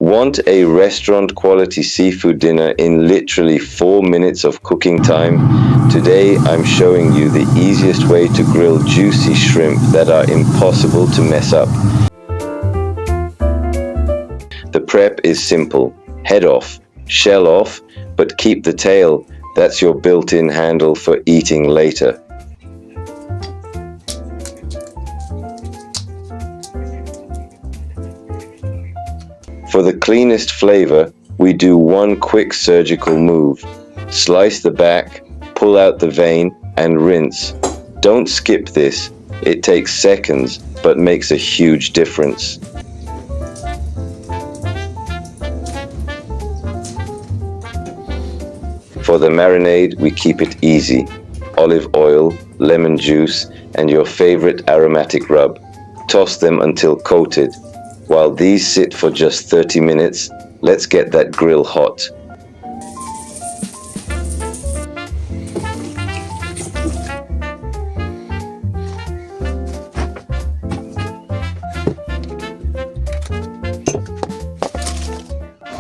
Want a restaurant quality seafood dinner in literally 4 minutes of cooking time? Today I'm showing you the easiest way to grill juicy shrimp that are impossible to mess up. The prep is simple. Head off, shell off, but keep the tail. That's your built-in handle for eating later. For the cleanest flavor, we do one quick surgical move. Slice the back, pull out the vein, and rinse. Don't skip this. It takes seconds, but makes a huge difference. For the marinade, we keep it easy. Olive oil, lemon juice, and your favorite aromatic rub. Toss them until coated. While these sit for just 30 minutes, let's get that grill hot.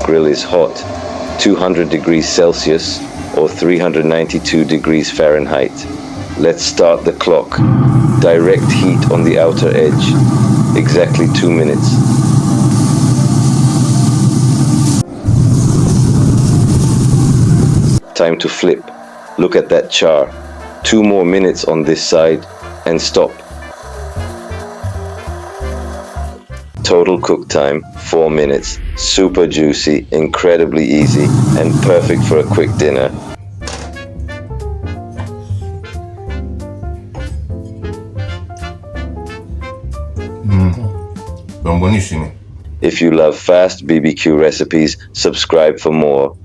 Grill is hot, 200 degrees Celsius or 392 degrees Fahrenheit. Let's start the clock. Direct heat on the outer edge. Exactly 2 minutes. Time to flip. Look at that char. 2 more minutes on this side and stop. Total cook time 4 minutes. Super juicy, incredibly easy, and perfect for a quick dinner. Sono buonissimi. If you love fast BBQ recipes, subscribe for more.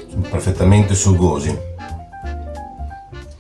Sono perfettamente sugosi.